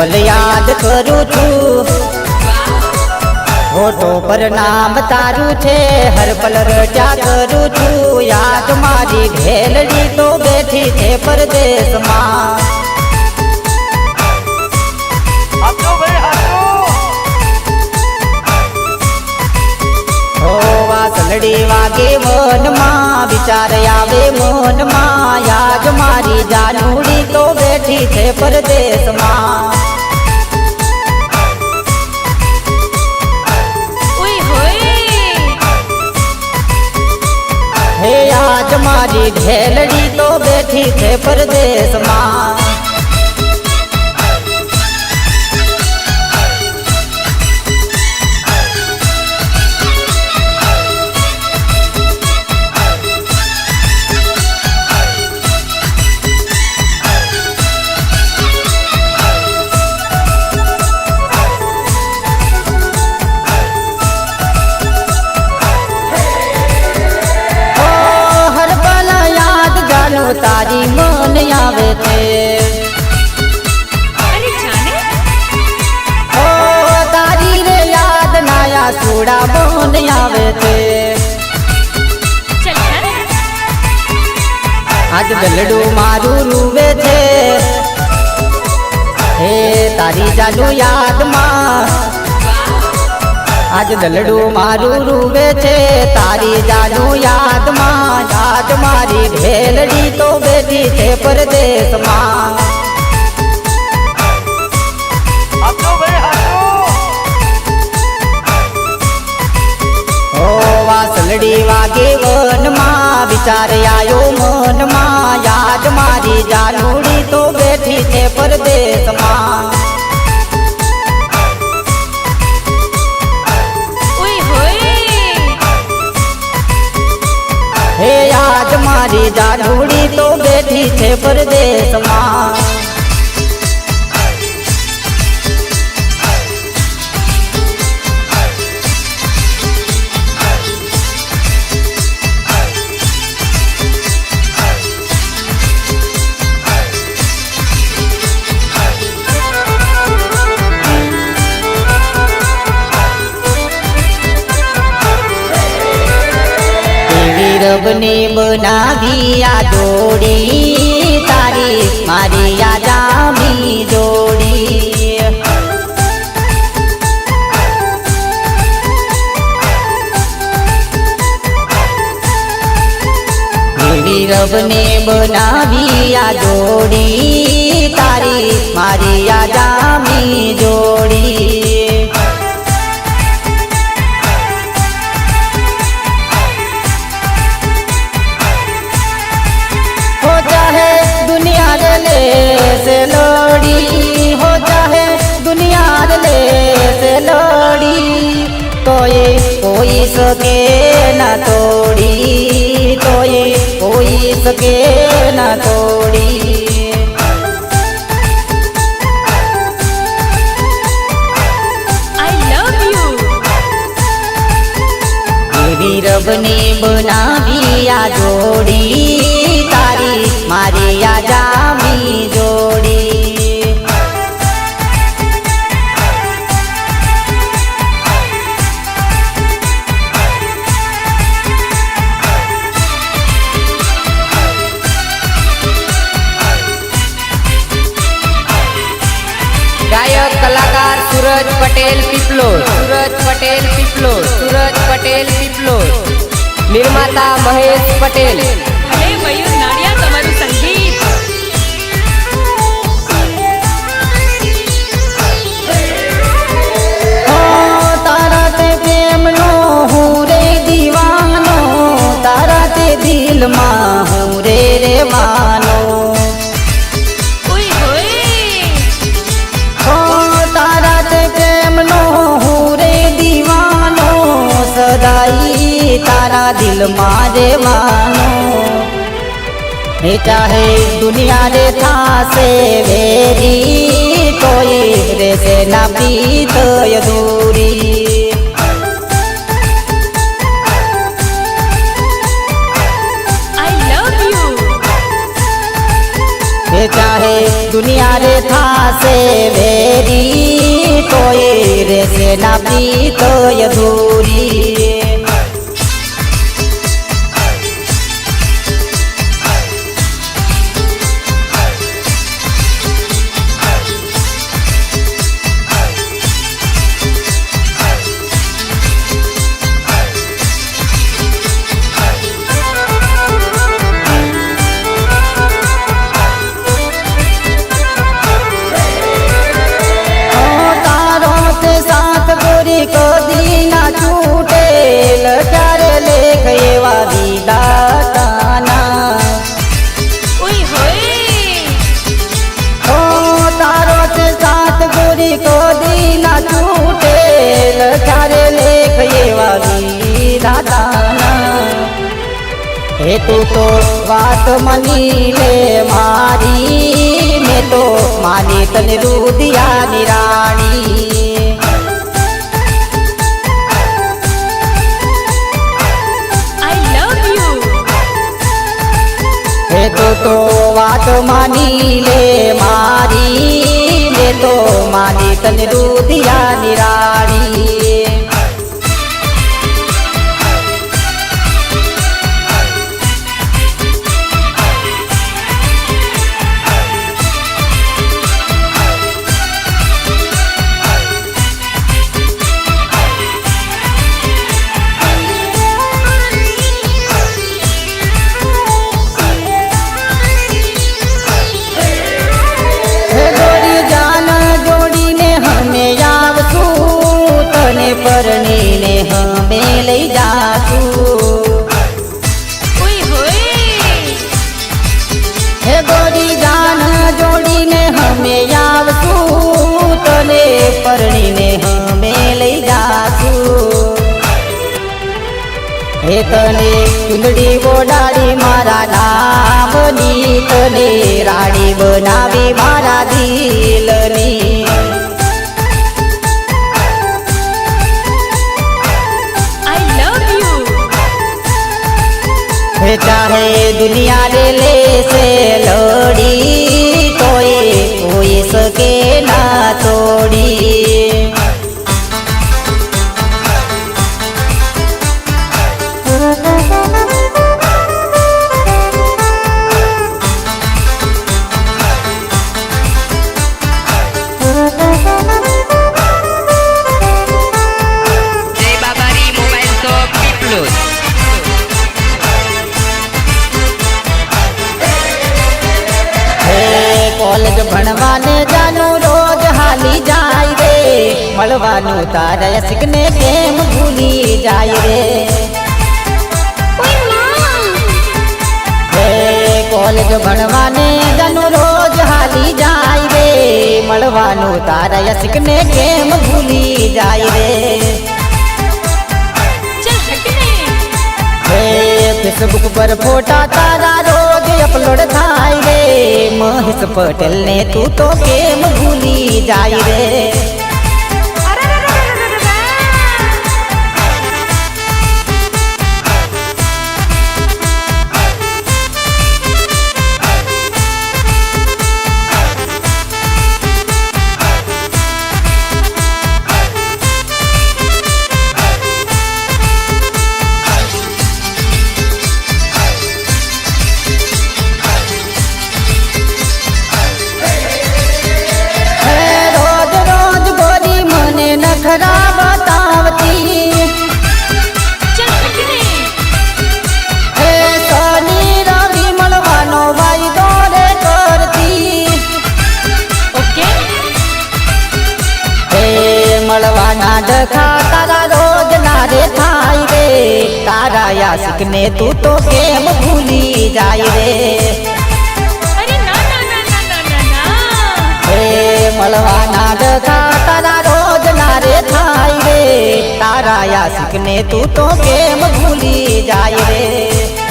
पल याद करू छू होठो पर नाम तारू छे हर पल रट्या करू छू याद मारी ढेलड़ी तो बैठी छे परदेश मां वासलड़ी वागे मन मां विचार आवे मन मां याद मारी जानूड़ी तो बैठी छे परदेश मां हे आज मारी ढेलड़ी तो बैठी छे परदेश मां तारी मन आवे थे ओ तारी रे याद नाया सूड़ा मन आवे थे आज गलडू मारू रूवे थे हे तारी जानू याद मां आज दलडू मारू रूवे छे तारी जानू याद मां याद मारी ढेलड़ी तो बैठी छे परदेश मां ओ वासलड़ी वागे वन मां विचार आयो मन मां याद मारी जानूड़ी तो बैठी छे परदेश मां हे आज मारी जानूड़ी तो बैठी छे परदेश मां रबने बनावी आ जोड़ी तारी मारी आ जामी जोड़ी रबने बनावी आ जोड़ी तारी मारी आ जामी जोड़ी से लोड़ी हो चाहे दुनिया ले से लोड़ी कोई सके न तोड़ी कोई सके न तोड़ी I love you देवी रबने बनावी आ जोड़ी तारी मारी आ जामी जोड़ी गायक कलाकार सूरज पटेल पिपलोद सूरज पटेल पिपलोद निर्माता महेश पटेल भले मयूर नाड़िया तमारू संगीत तारा ते प्रेम नो हूँ रे दीवानो तारा ते दिल मां हूँ रे रेवानो तारा ते प्रेम नो हूँ रे दीवानो सदाई तारा दिल मारे मानो हे चाहे दुनिया रे था से वेरी कोई रे से ना बीत दूरी I love you हे चाहे दुनिया रे थासे वेरी तोय रे से ना प्रीत अधूरी को दीना छूटेल क्यारे लेख एवा विदाताना ओय होय ओ तारो ते साथ गोरी को दीना छूटेल क्यारे लेख एवा विदाताना हे तू तो बात मनी ले मारी मैं तो मानी तने रुदिया निराणी तो बात मानी ले मारी ले तो मानी तन रुदिया निराणी परनी ने हमें ले जासू ओय होय हे गोरी जान जोड़ी ने हमें यावसू तने परनी ने हमें ले जासू हे तने चुंदड़ी बोडाड़ी मारा नामनी तने रानी बनावी मारा दिलनी चाहे दुनिया रे ले से लोड़ी कोई सके ना तोड़ी जय बाबारी मोबाइल शॉप पीपलोद कॉलेज भणवाने जानू रोज हाली जाय रे मळवानू तारा सिकने केम भूली जाय रे कॉलेज भणवाने जानू रोज हाली जाय रे मळवानू तारा सिकने केम भूली जाय रे फेसबुक पर फोटा तारा रोज अपलोड थाय रे महेश पटेल ने तू तो केम भूली जाय रे મળવાના ડખા તારા રોજ ના રે થાય રે તારા યાસિક ને તું તો કેમ ભૂલી જાય રે અરે ના ના ના ના ના ના હે મળવાના ડખા તારા રોજ ના રે થાય રે તારા યાસિક ને તું તો કેમ ભૂલી જાય રે